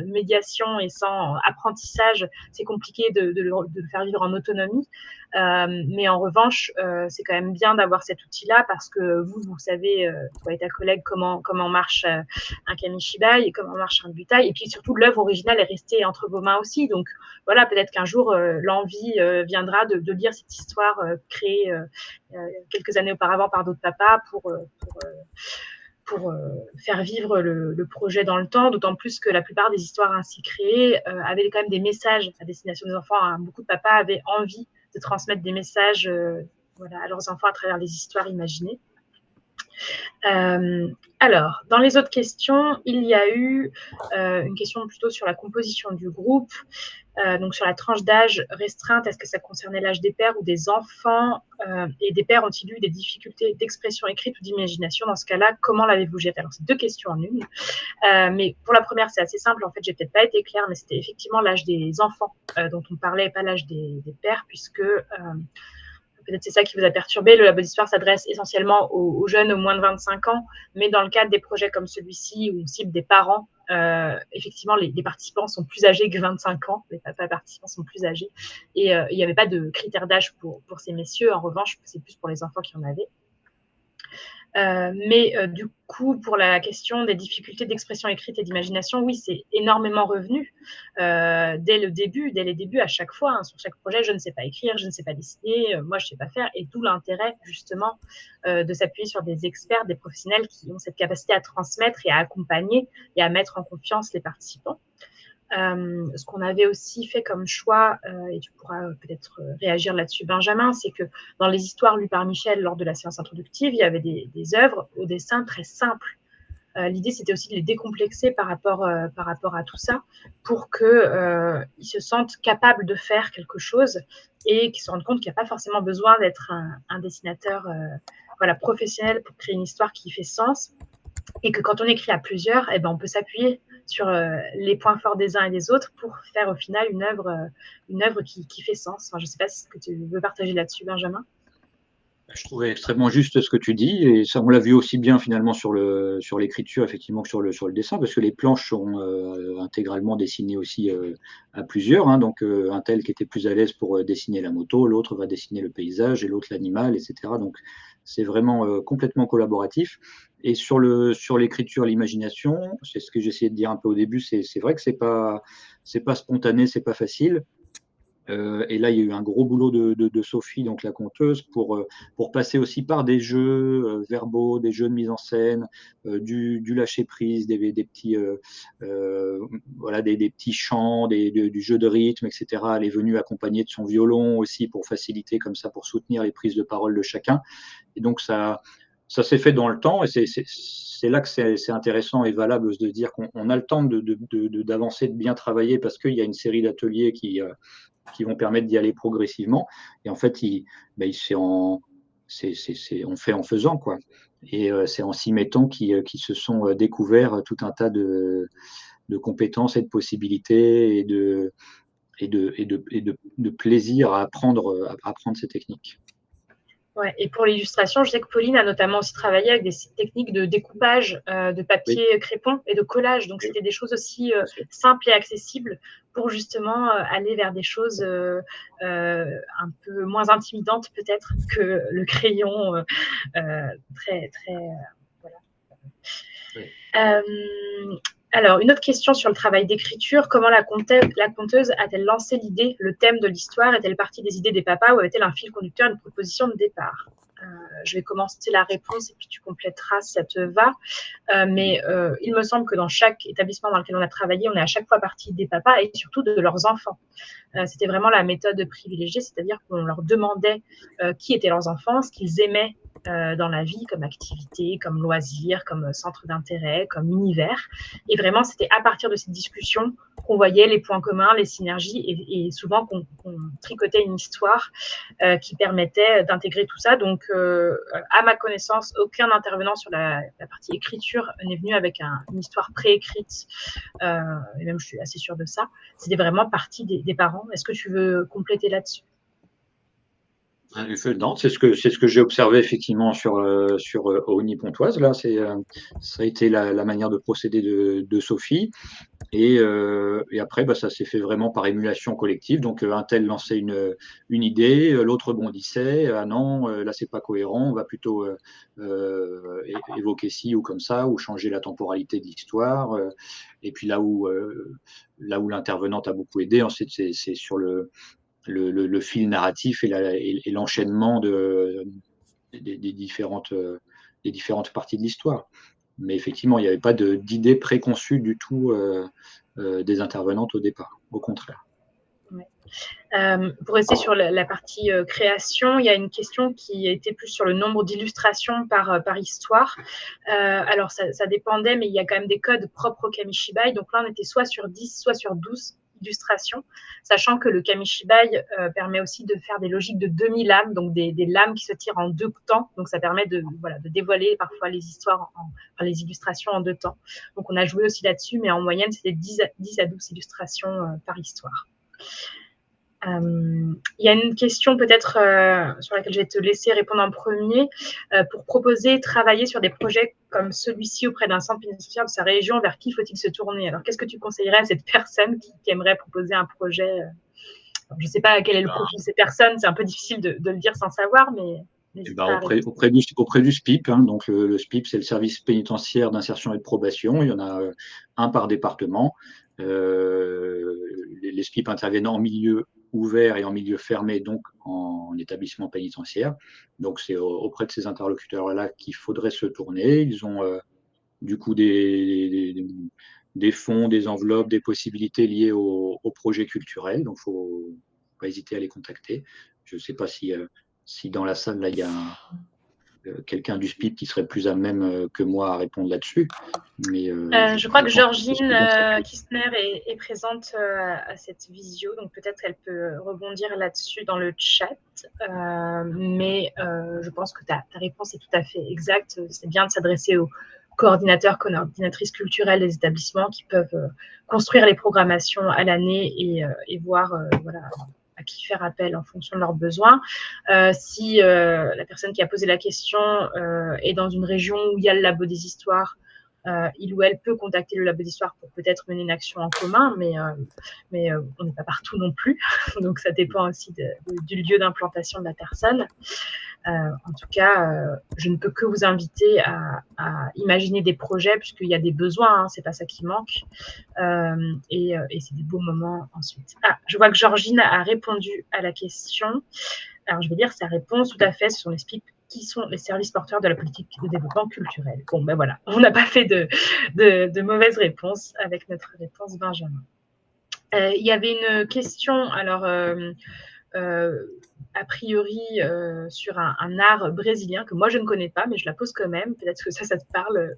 médiation et sans apprentissage, c'est compliqué de le faire vivre en autonomie. Mais en revanche, c'est quand même bien d'avoir cet outil-là parce que vous savez, toi et ta collègue, comment marche un Kamishibai et comment marche un bétail. Et puis surtout, l'œuvre originale est restée entre vos mains aussi. Donc voilà, peut-être qu'un jour, l'envie viendra de lire cette histoire créée quelques années auparavant par d'autres papas pour faire vivre le projet dans le temps, d'autant plus que la plupart des histoires ainsi créées avaient quand même des messages à destination des enfants. Hein. Beaucoup de papas avaient envie de transmettre des messages à leurs enfants à travers les histoires imaginées. Alors, dans les autres questions, il y a eu une question plutôt sur la composition du groupe, donc sur la tranche d'âge restreinte, est-ce que ça concernait l'âge des pères ou des enfants, et des pères ont-ils eu des difficultés d'expression écrite ou d'imagination? Dans ce cas-là, comment l'avez-vous géré? Alors, c'est 2 questions en une, mais pour la première, c'est assez simple. En fait, j'ai peut-être pas été claire, mais c'était effectivement l'âge des enfants dont on parlait, pas l'âge des pères, puisque peut-être c'est ça qui vous a perturbé. Le Labo d'Histoire s'adresse essentiellement aux jeunes au moins de 25 ans, mais dans le cadre des projets comme celui-ci, où on cible des parents, effectivement, les participants sont plus âgés que 25 ans. Les papas participants sont plus âgés. Et il n'y avait pas de critère d'âge pour ces messieurs. En revanche, c'est plus pour les enfants qui en avaient. Mais du coup, pour la question des difficultés d'expression écrite et d'imagination, oui, c'est énormément revenu dès les débuts, à chaque fois. Hein, sur chaque projet, je ne sais pas écrire, je ne sais pas dessiner, moi, je ne sais pas faire. Et d'où l'intérêt, justement, de s'appuyer sur des experts, des professionnels qui ont cette capacité à transmettre et à accompagner et à mettre en confiance les participants. Ce qu'on avait aussi fait comme choix, et tu pourras peut-être réagir là-dessus, Benjamin, c'est que dans les histoires lues par Michel lors de la séance introductive, il y avait des œuvres au dessin très simples. L'idée, c'était aussi de les décomplexer par rapport à tout ça pour qu'ils se sentent capables de faire quelque chose et qu'ils se rendent compte qu'il n'y a pas forcément besoin d'être un dessinateur professionnel pour créer une histoire qui fait sens et que quand on écrit à plusieurs, eh ben, on peut s'appuyer sur les points forts des uns et des autres pour faire au final une œuvre qui fait sens. Enfin, je ne sais pas ce que tu veux partager là-dessus, Benjamin. Je trouvais extrêmement juste ce que tu dis, et ça, on l'a vu aussi bien finalement sur l'écriture, effectivement, que sur le dessin, parce que les planches sont intégralement dessinées aussi à plusieurs, hein, donc un tel qui était plus à l'aise pour dessiner la moto, l'autre va dessiner le paysage, et l'autre l'animal, etc. Donc c'est vraiment complètement collaboratif. Et sur l'écriture, l'imagination, c'est ce que j'essayais de dire un peu au début, c'est vrai que c'est pas spontané, c'est pas facile. Et là, il y a eu un gros boulot de Sophie, donc la conteuse, pour passer aussi par des jeux verbaux, des jeux de mise en scène, du lâcher prise, des petits, voilà, des petits chants, du jeu de rythme, etc. Elle est venue accompagnée de son violon aussi pour faciliter comme ça, pour soutenir les prises de parole de chacun. Et donc ça s'est fait dans le temps, et c'est là que c'est intéressant et valable de dire qu'on a le temps d'avancer, de bien travailler, parce qu'il y a une série d'ateliers qui vont permettre d'y aller progressivement. Et en fait, on fait en faisant, quoi. Et c'est en s'y mettant qu'ils se sont découverts tout un tas de compétences et de possibilités de plaisir à apprendre ces techniques. Ouais, et pour l'illustration, je sais que Pauline a notamment aussi travaillé avec des techniques de découpage de papier crépon et de collage. Donc, c'était des choses aussi simples et accessibles pour justement aller vers des choses un peu moins intimidantes peut-être que le crayon très, très... voilà. Oui. Alors, une autre question sur le travail d'écriture. Comment la conteuse a-t-elle lancé l'idée, le thème de l'histoire? Est-elle partie des idées des papas ou avait-elle un fil conducteur, une proposition de départ? Je vais commencer la réponse et puis tu compléteras si ça te va. Mais il me semble que dans chaque établissement dans lequel on a travaillé, on est à chaque fois partie des papas et surtout de leurs enfants. C'était vraiment la méthode privilégiée, c'est-à-dire qu'on leur demandait qui étaient leurs enfants, ce qu'ils aimaient dans la vie comme activité, comme loisir, comme centre d'intérêt, comme univers. Et vraiment, c'était à partir de cette discussion qu'on voyait les points communs, les synergies et souvent qu'on tricotait une histoire qui permettait d'intégrer tout ça. Donc, à ma connaissance, aucun intervenant sur la partie écriture n'est venu avec une histoire préécrite. Et même, je suis assez sûre de ça. C'était vraiment partie des parents. Est-ce que tu veux compléter là-dessus? Non, c'est ce que j'ai observé effectivement sur Aulny Pontoise. Là, ça a été la manière de procéder de Sophie. Et après, ça s'est fait vraiment par émulation collective. Donc, un tel lançait une idée, l'autre rebondissait. Ah non, là, c'est pas cohérent. On va plutôt évoquer ci ou comme ça, ou changer la temporalité de l'histoire. Et puis là où l'intervenante a beaucoup aidé, ensuite, c'est sur le fil narratif et l'enchaînement des différentes parties de l'histoire. Mais effectivement, il n'y avait pas d'idée préconçue du tout des intervenantes au départ, au contraire. Ouais. Pour rester sur la partie création, il y a une question qui était plus sur le nombre d'illustrations par histoire. Alors, ça dépendait, mais il y a quand même des codes propres au Kamishibai. Donc là, on était soit sur 10, soit sur 12 illustrations, sachant que le Kamishibai permet aussi de faire des logiques de demi-lames, donc des lames qui se tirent en deux temps. Donc, ça permet de dévoiler parfois les histoires, les illustrations en deux temps. Donc, on a joué aussi là-dessus, mais en moyenne, c'était 10 à 12 illustrations par histoire. Il y a une question peut-être sur laquelle je vais te laisser répondre en premier. Pour proposer, travailler sur des projets comme celui-ci auprès d'un centre pénitentiaire de sa région, vers qui faut-il se tourner? Alors, qu'est-ce que tu conseillerais à cette personne qui aimerait proposer un projet? Je ne sais pas quel est le profil de ces personnes, c'est un peu difficile de le dire sans savoir, mais auprès du SPIP, hein, donc le SPIP, c'est le service pénitentiaire d'insertion et de probation. Il y en a un par département. Les SPIP interviennent en milieu ouvert et en milieu fermé, donc en établissement pénitentiaire. Donc c'est auprès de ces interlocuteurs-là qu'il faudrait se tourner. Ils ont du coup des fonds, des enveloppes, des possibilités liées au projet culturel. Donc, il ne faut pas hésiter à les contacter. Je ne sais pas si dans la salle, là, il y a quelqu'un du SPIP qui serait plus à même que moi à répondre là-dessus. Mais je crois que Georgine que Kistner est présente à cette visio, donc peut-être qu'elle peut rebondir là-dessus dans le chat. Mais je pense que ta réponse est tout à fait exacte. C'est bien de s'adresser aux coordinateurs, coordinatrices culturelles des établissements qui peuvent construire les programmations à l'année et voir voilà, à qui faire appel en fonction de leurs besoins. Si la personne qui a posé la question est dans une région où il y a le Labo des Histoires, il ou elle peut contacter le Labo d'Histoire pour peut-être mener une action en commun, mais on n'est pas partout non plus. Donc, ça dépend aussi du lieu d'implantation de la personne. En tout cas, je ne peux que vous inviter à imaginer des projets, puisqu'il y a des besoins, hein, c'est pas ça qui manque. Et c'est des beaux moments ensuite. Ah, je vois que Georgine a répondu à la question. Alors, je vais lire sa réponse tout à fait. Ce sont les SPIP qui sont les services porteurs de la politique de développement culturel. Bon, ben voilà, on n'a pas fait de mauvaise réponse avec notre réponse Benjamin. Il y avait une question, alors a priori sur un art brésilien que moi je ne connais pas, mais je la pose quand même. Peut-être que ça te parle,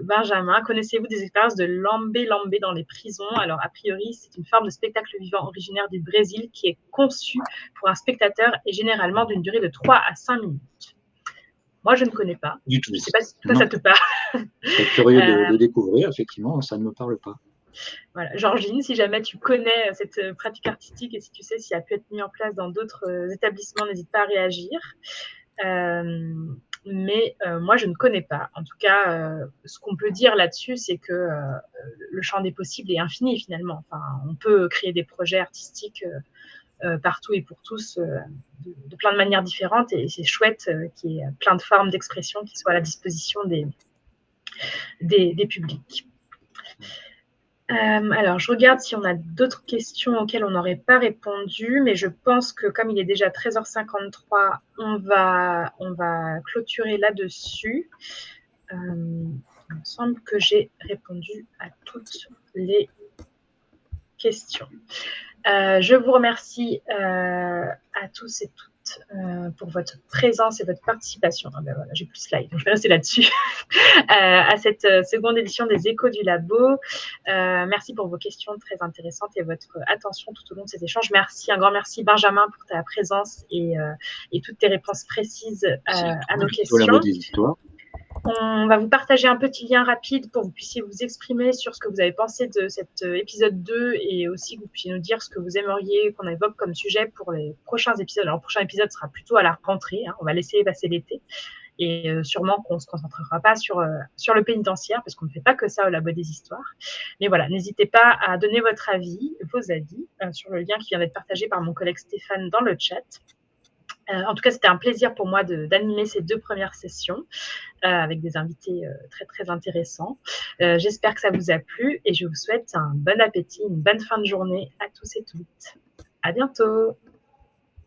Benjamin. Connaissez-vous des expériences de lambe-lambe dans les prisons? Alors, a priori, c'est une forme de spectacle vivant originaire du Brésil qui est conçue pour un spectateur et généralement d'une durée de 3 à 5 minutes. Moi, je ne connais pas. Du tout. Je ne sais pas si toi, ça te parle. Je serais curieux de découvrir. Effectivement, ça ne me parle pas. Voilà. Georgine, si jamais tu connais cette pratique artistique et si tu sais si elle a pu être mise en place dans d'autres établissements, n'hésite pas à réagir. Mais moi, je ne connais pas. En tout cas, ce qu'on peut dire là-dessus, c'est que le champ des possibles est infini finalement. Enfin, on peut créer des projets artistiques partout et pour tous de plein de manières différentes et c'est chouette qu'il y ait plein de formes d'expression qui soient à la disposition des publics. Alors, je regarde si on a d'autres questions auxquelles on n'aurait pas répondu, mais je pense que comme il est déjà 13h53, on va clôturer là-dessus. Il me semble que j'ai répondu à toutes les questions. Je vous remercie à tous et toutes pour votre présence et votre participation. Ah ben voilà, j'ai plus de slide, donc je vais rester là-dessus. À cette seconde édition des Échos du Labo. Merci pour vos questions très intéressantes et votre attention tout au long de ces échanges. Merci, un grand merci Benjamin pour ta présence et toutes tes réponses précises à nos questions. Au Labo des Histoires. On va vous partager un petit lien rapide pour que vous puissiez vous exprimer sur ce que vous avez pensé de cet épisode 2 et aussi que vous puissiez nous dire ce que vous aimeriez qu'on évoque comme sujet pour les prochains épisodes. Alors, le prochain épisode sera plutôt à la rentrée, hein, on va laisser passer l'été et sûrement qu'on ne se concentrera pas sur le pénitentiaire parce qu'on ne fait pas que ça au Labo des Histoires. Mais voilà, n'hésitez pas à donner votre avis, vos avis sur le lien qui vient d'être partagé par mon collègue Stéphane dans le chat. En tout cas, c'était un plaisir pour moi d'animer ces 2 premières sessions avec des invités très, très intéressants. J'espère que ça vous a plu et je vous souhaite un bon appétit, une bonne fin de journée à tous et toutes. À bientôt.